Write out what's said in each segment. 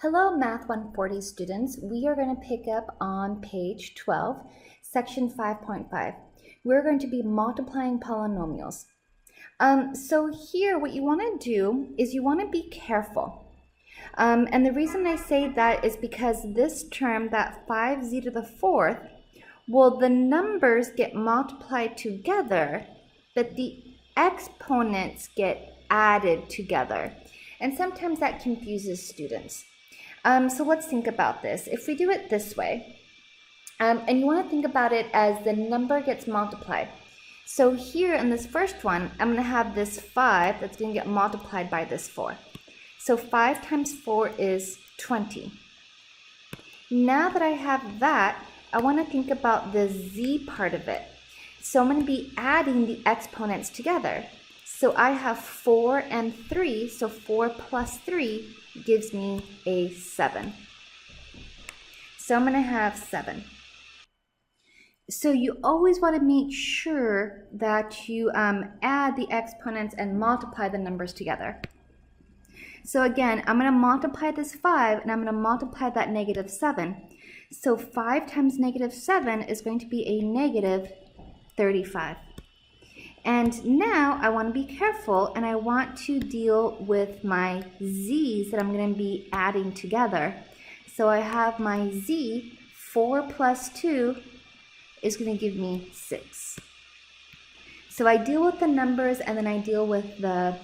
Hello, Math 140 students. We are going to pick up on page 12, section 5.5. We're going to be multiplying polynomials. So here, what you want to do is you want to be careful. And the reason I say that is because this term, that 5z to the fourth, well, the numbers get multiplied together, but the exponents get added together. And sometimes that confuses students. So let's think about this. If we do it this way, and you want to think about it as the number gets multiplied. So here in this first one, I'm going to have this 5 that's going to get multiplied by this 4. So 5 times 4 is 20. Now that I have that, I want to think about the z part of it. So I'm going to be adding the exponents together. So I have 4 and 3, so 4 plus 3 gives me a 7. So I'm going to have 7. So you always want to make sure that you add the exponents and multiply the numbers together. So again, I'm going to multiply this 5 and I'm going to multiply that negative 7. So 5 times negative 7 is going to be a negative 35. And now I want to be careful and I want to deal with my z's that I'm going to be adding together. So I have my z, 4 plus 2 is going to give me 6. So I deal with the numbers and then I deal with the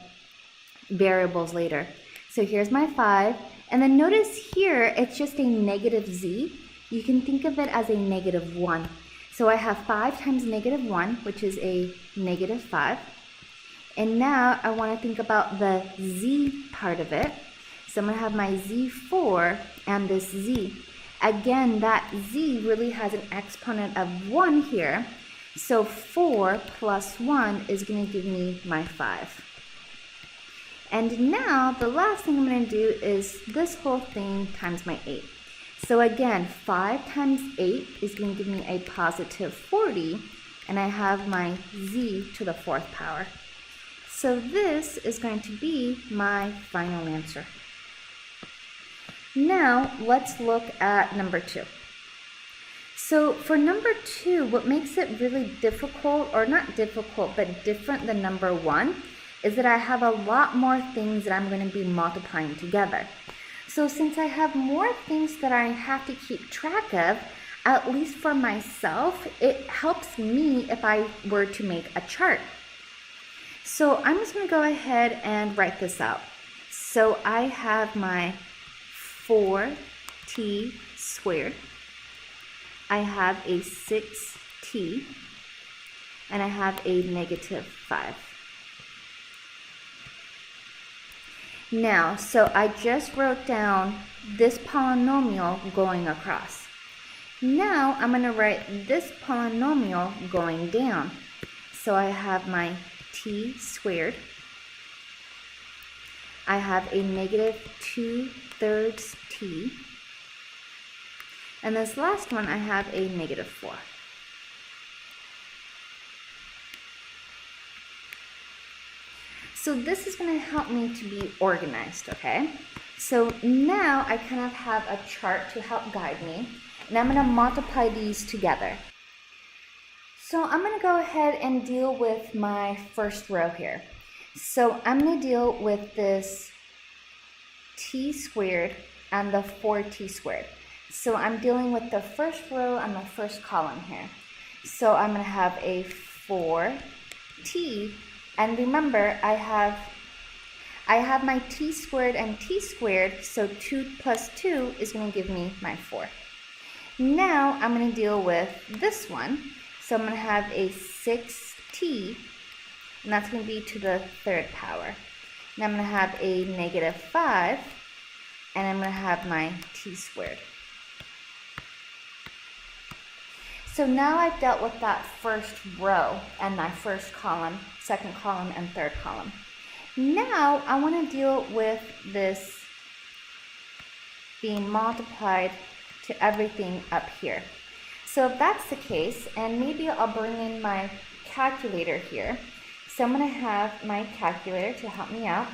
variables later. So here's my 5. And then notice here it's just a negative z. You can think of it as a negative 1. So I have 5 times negative 1, which is a negative 5. And now I want to think about the z part of it. So I'm going to have my z4 and this z. Again, that z really has an exponent of 1 here. So 4 plus 1 is going to give me my 5. And now the last thing I'm going to do is this whole thing times my 8. So again, 5 times 8 is going to give me a positive 40, and I have my z to the 4th power. So this is going to be my final answer. Now, let's look at number 2. So for number 2, what makes it really difficult, or not difficult, but different than number 1, is that I have a lot more things that I'm going to be multiplying together. So since I have more things that I have to keep track of, at least for myself, it helps me if I were to make a chart. So I'm just going to go ahead and write this out. So I have my 4t squared. I have a 6t. And I have a negative 5. Now, so I just wrote down this polynomial going across. Now, I'm going to write this polynomial going down. So I have my t squared. I have a negative 2/3 t. And this last one, I have a negative 4. So this is going to help me to be organized, okay? So now I kind of have a chart to help guide me, and I'm going to multiply these together. So I'm going to go ahead and deal with my first row here. So I'm going to deal with this t squared and the 4t squared. So I'm dealing with the first row and the first column here. So I'm going to have a 4t. And remember, I have my t squared and t squared, so 2 plus 2 is going to give me my 4. Now, I'm going to deal with this one. So I'm going to have a 6t, and that's going to be to the 3rd power. Now I'm going to have a negative 5, and I'm going to have my t squared. So now I've dealt with that first row and my first column, second column, and third column. Now I want to deal with this being multiplied to everything up here. So if that's the case, and maybe I'll bring in my calculator here. So I'm going to have my calculator to help me out.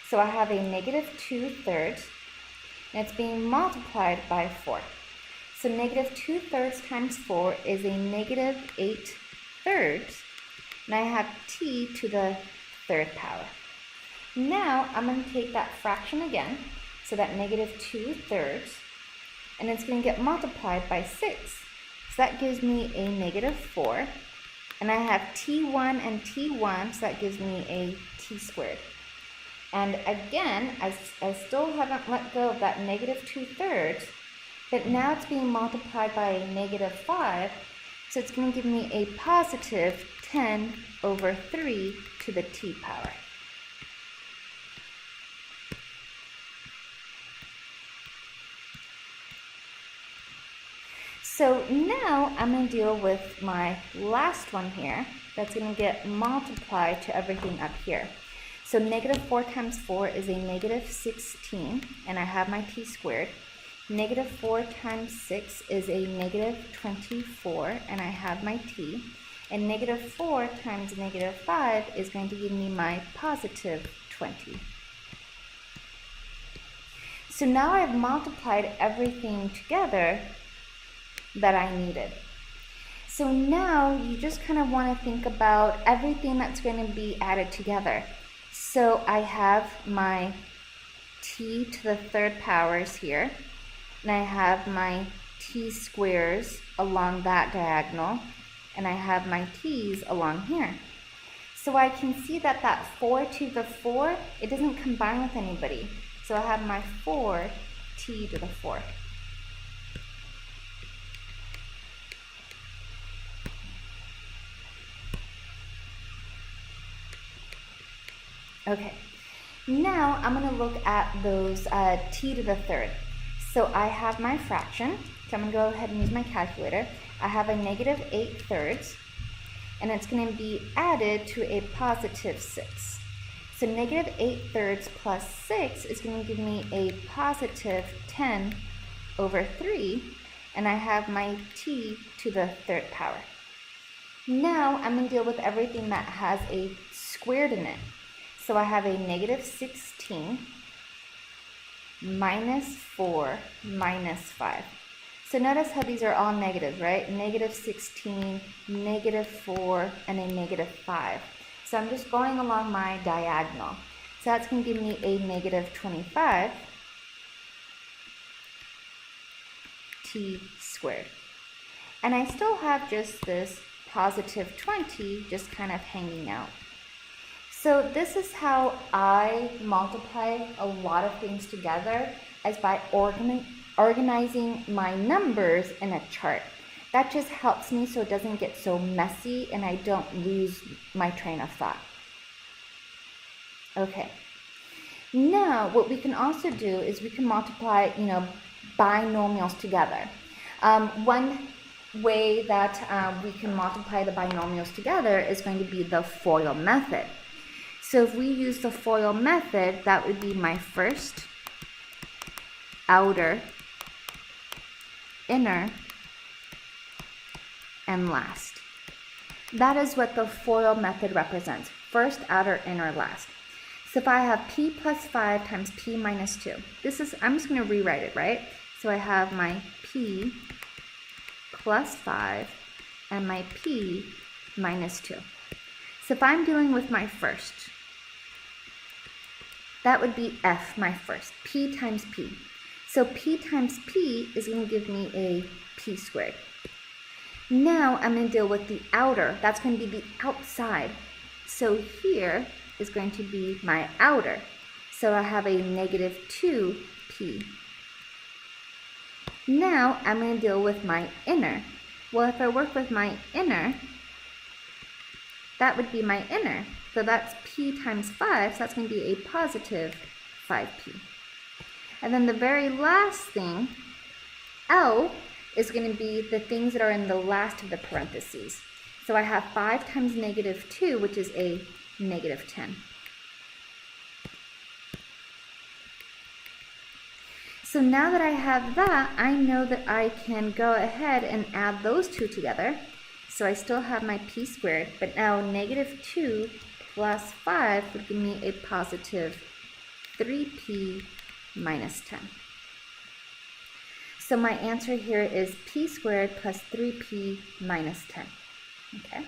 So I have a negative 2/3. and it's being multiplied by 4. So negative 2/3 times 4 is a negative 8/3, and I have t to the 3rd power. Now I'm going to take that fraction again, so that negative 2/3, and it's going to get multiplied by 6. So that gives me a negative 4, and I have t1 and t1, so that gives me a t squared. And again, I still haven't let go of that negative 2/3, but now it's being multiplied by a negative 5, so it's going to give me a positive 10/3 to the t power. So now I'm going to deal with my last one here. That's going to get multiplied to everything up here. So negative 4 times 4 is a negative 16, and I have my t squared. Negative 4 times 6 is a negative 24, and I have my t. And negative 4 times negative 5 is going to give me my positive 20. So now I've multiplied everything together that I needed. So now you just kind of want to think about everything that's going to be added together. So I have my t to the 3rd powers here, and I have my t squares along that diagonal, and I have my t's along here. So I can see that that 4 to the 4, it doesn't combine with anybody. So I have my 4t to the 4. Okay, now I'm going to look at those t to the 3rd. So I have my fraction, so I'm going to go ahead and use my calculator. I have a negative 8/3, and it's going to be added to a positive 6. So negative 8/3 plus 6 is going to give me a positive 10/3, and I have my t to the 3rd power. Now I'm going to deal with everything that has a squared in it. So I have a negative 16 minus 4 minus 5. So notice how these are all negatives, right? Negative 16, negative 4, and a negative 5. So I'm just going along my diagonal. So that's going to give me a negative 25 t squared. And I still have just this positive 20 just kind of hanging out. So this is how I multiply a lot of things together, as by organizing my numbers in a chart. That just helps me so it doesn't get so messy and I don't lose my train of thought. Okay. Now what we can also do is we can multiply, binomials together. One way that we can multiply the binomials together is going to be the FOIL method. So if we use the FOIL method, that would be my first, outer, inner, and last. That is what the FOIL method represents. First, outer, inner, last. So if I have p plus 5 times p minus 2, I'm just going to rewrite it, right? So I have my p plus 5 and my p minus 2. So if I'm dealing with my first, that would be f, my first, p times p. So p times p is going to give me a p squared. Now I'm going to deal with the outer. That's going to be the outside. So here is going to be my outer. So I have a negative 2p. Now I'm going to deal with my inner. Well, if I work with my inner, that would be my inner. So that's p times 5, so that's going to be a positive 5p. And then the very last thing, L, is going to be the things that are in the last of the parentheses. So I have 5 times negative 2, which is a negative 10. So now that I have that, I know that I can go ahead and add those two together. So I still have my p squared, but now negative 2 plus 5 would give me a positive 3p minus 10. So my answer here is p squared plus 3p minus 10. Okay.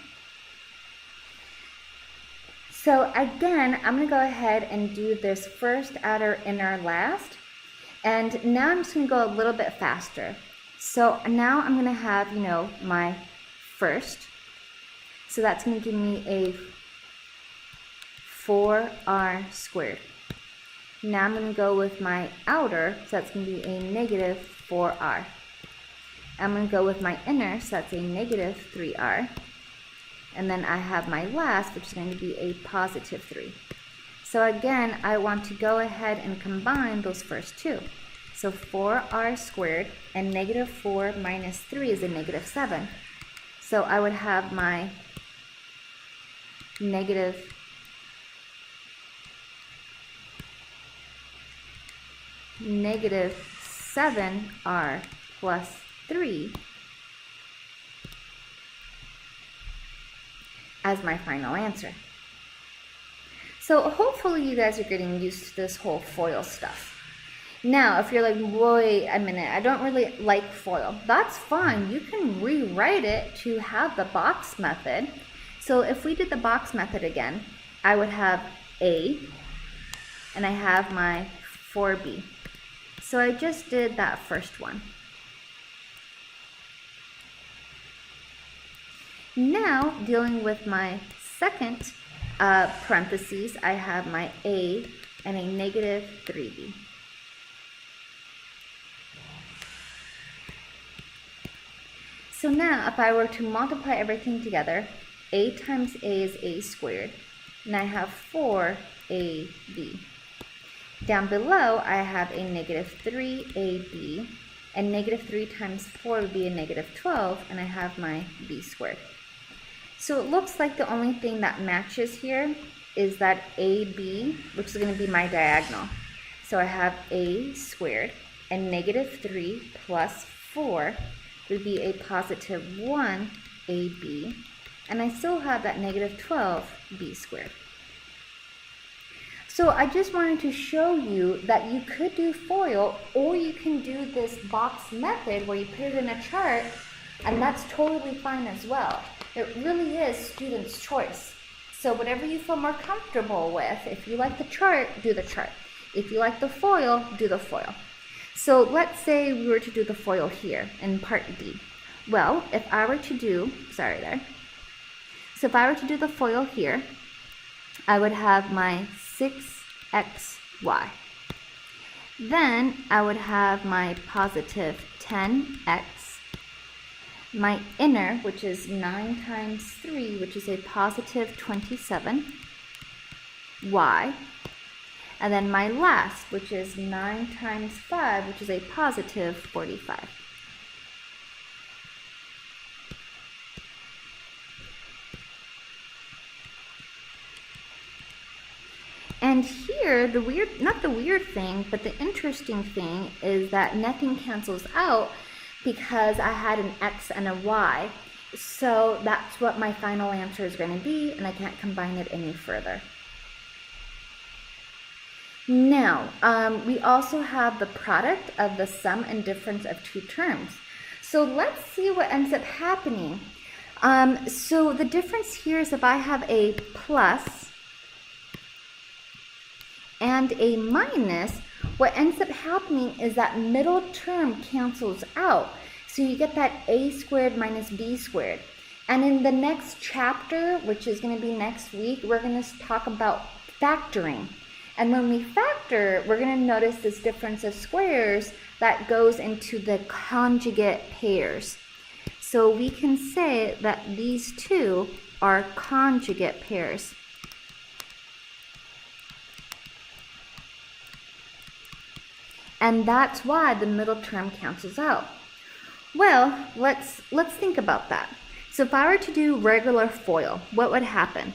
So again, I'm going to go ahead and do this first, outer, inner, last. And now I'm just going to go a little bit faster. So now I'm going to have, my first. So that's going to give me a 4r squared. Now I'm going to go with my outer, so that's going to be a negative 4r. I'm going to go with my inner, so that's a negative 3r. And then I have my last, which is going to be a positive 3. So again, I want to go ahead and combine those first two. So 4r squared and negative 4 minus 3 is a negative 7. So I would have my negative 7r plus 3 as my final answer. So hopefully you guys are getting used to this whole FOIL stuff. Now, if you're like, wait a minute, I don't really like FOIL, that's fine. You can rewrite it to have the box method. So if we did the box method again, I would have A, and I have my 4B. So I just did that first one. Now, dealing with my second parentheses, I have my A and a negative 3B. So now, if I were to multiply everything together, A times A is A squared, and I have 4AB. Down below, I have a negative 3AB, and negative 3 times 4 would be a negative 12, and I have my B squared. So it looks like the only thing that matches here is that AB, which is going to be my diagonal. So I have A squared, and negative 3 plus 4 would be a positive 1AB, and I still have that negative 12B squared. So I just wanted to show you that you could do FOIL, or you can do this box method where you put it in a chart, and that's totally fine as well. It really is student's choice. So whatever you feel more comfortable with, if you like the chart, do the chart. If you like the FOIL, do the FOIL. So let's say we were to do the FOIL here in part D. Well, if I were to do, So if I were to do the FOIL here, I would have my 6xy. Then I would have my positive 10x, my inner, which is 9 times 3, which is a positive 27y, and then my last, which is 9 times 5, which is a positive 45. And here, not the weird thing, but the interesting thing is that nothing cancels out because I had an x and a y. So that's what my final answer is going to be, and I can't combine it any further. Now, we also have the product of the sum and difference of two terms. So let's see what ends up happening. So the difference here is if I have a plus and a minus, what ends up happening is that middle term cancels out. So you get that a squared minus b squared. And in the next chapter, which is going to be next week, we're going to talk about factoring. And when we factor, we're going to notice this difference of squares that goes into the conjugate pairs. So we can say that these two are conjugate pairs. And that's why the middle term cancels out. Well, let's think about that. So if I were to do regular FOIL, what would happen?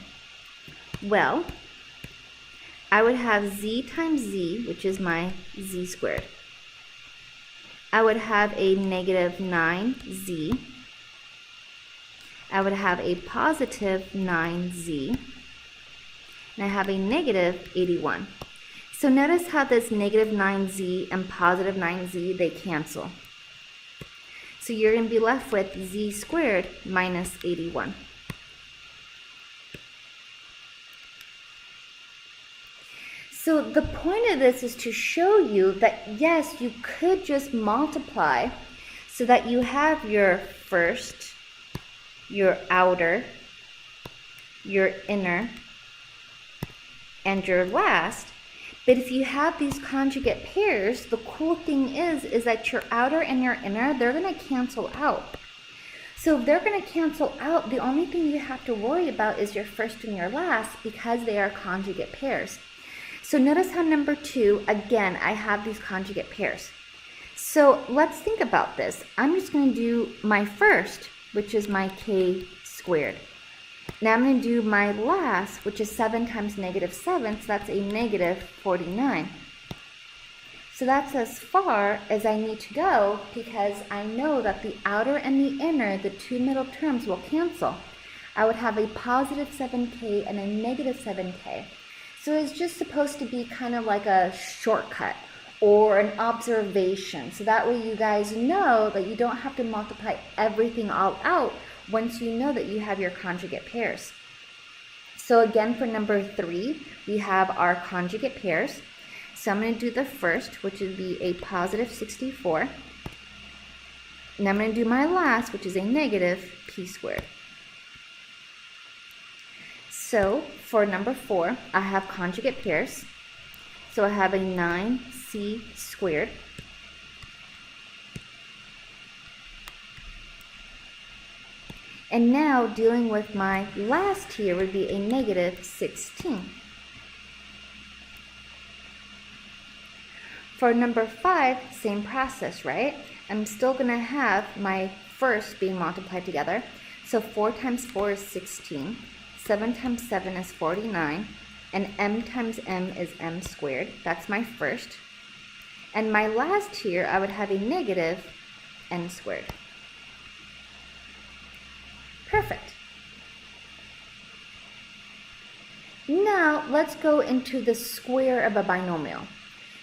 Well, I would have z times z, which is my z squared. I would have a negative 9z. I would have a positive 9z. And I have a negative 81. So notice how this negative 9z and positive 9z, they cancel. So you're going to be left with z squared minus 81. So the point of this is to show you that yes, you could just multiply so that you have your first, your outer, your inner, and your last. But if you have these conjugate pairs, the cool thing is that your outer and your inner, they're going to cancel out. So if they're going to cancel out, the only thing you have to worry about is your first and your last because they are conjugate pairs. So notice how number 2, again, I have these conjugate pairs. So let's think about this. I'm just going to do my first, which is my k squared. Now I'm going to do my last, which is 7 times negative 7, so that's a negative 49. So that's as far as I need to go because I know that the outer and the inner, the two middle terms, will cancel. I would have a positive 7k and a negative 7k. So it's just supposed to be kind of like a shortcut or an observation. So that way you guys know that you don't have to multiply everything all out once you know that you have your conjugate pairs. So again, for number 3, we have our conjugate pairs. So I'm going to do the first, which would be a positive 64. And I'm going to do my last, which is a negative p squared. So for number 4, I have conjugate pairs. So I have a 9c squared. And now dealing with my last here would be a negative 16. For number 5, same process, right? I'm still going to have my first being multiplied together. So 4 times 4 is 16. 7 times 7 is 49, and m times m is m squared. That's my first. And my last here, I would have a negative n squared. Perfect. Now, let's go into the square of a binomial.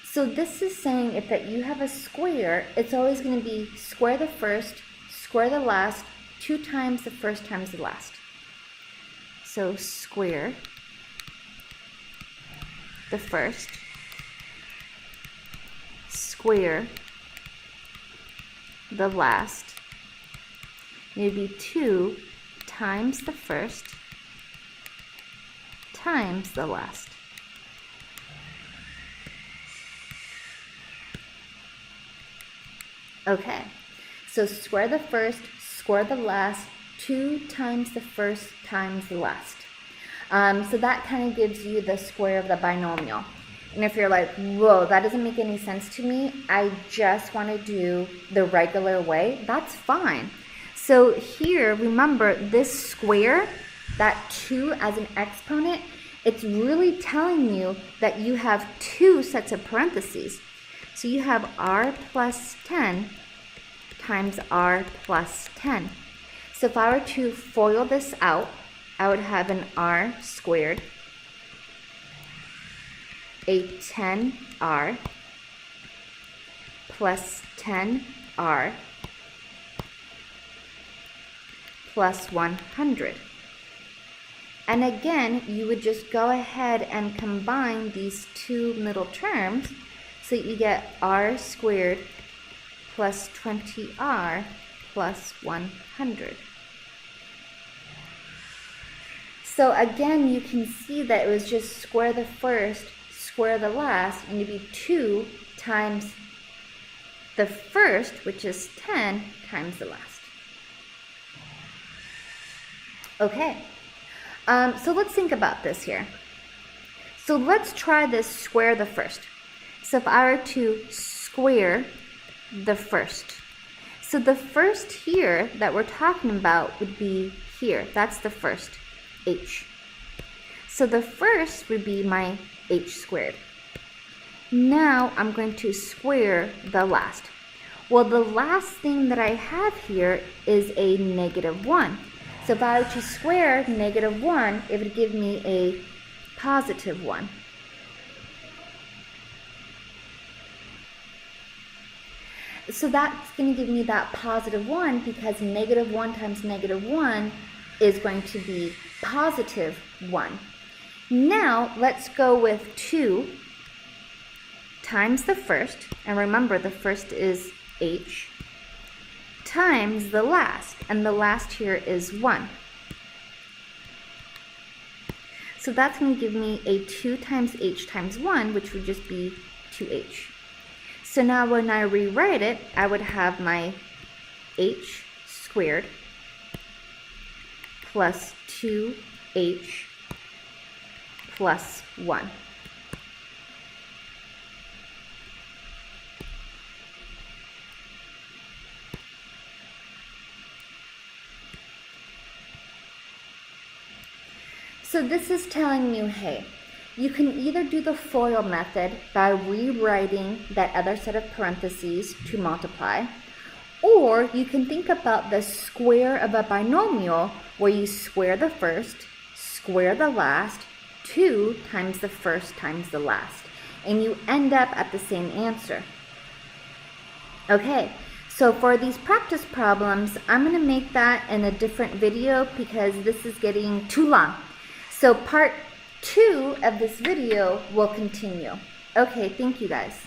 So this is saying if that you have a square, it's always going to be square the first, square the last, 2 times the first times the last. So square the first, square the last. It would be 2 times the first times the last. Okay, so square the first, square the last, 2 times the first times the last. So that kind of gives you the square of the binomial. And if you're like, whoa, that doesn't make any sense to me, I just want to do the regular way, that's fine. So here, remember, this square, that 2 as an exponent, it's really telling you that you have 2 sets of parentheses. So you have r plus 10 times r plus 10. So if I were to FOIL this out, I would have an r squared, a 10r plus 10r plus 100. And again, you would just go ahead and combine these two middle terms so you get r squared plus 20r plus 100. So again, you can see that it was just square the first, square the last, and it'd be 2 times the first, which is 10, times the last. Okay, so let's think about this here. So let's try this square the first. So if I were to square the first. So the first here that we're talking about would be here. That's the first, h. So the first would be my h squared. Now I'm going to square the last. Well, the last thing that I have here is a -1. So if I were to square -1, it would give me a +1. So that's going to give me that positive 1 because negative 1 times negative 1 is going to be positive 1. Now let's go with 2 times the first, and remember the first is h, times the last, and the last here is 1. So that's going to give me a 2 times h times 1, which would just be 2h. So now when I rewrite it, I would have my h squared plus 2h plus 1. So this is telling you, hey, you can either do the FOIL method by rewriting that other set of parentheses to multiply, or you can think about the square of a binomial where you square the first, square the last, 2 times the first times the last, and you end up at the same answer. Okay, so for these practice problems, I'm going to make that in a different video because this is getting too long. So part 2 of this video will continue. Okay, thank you guys.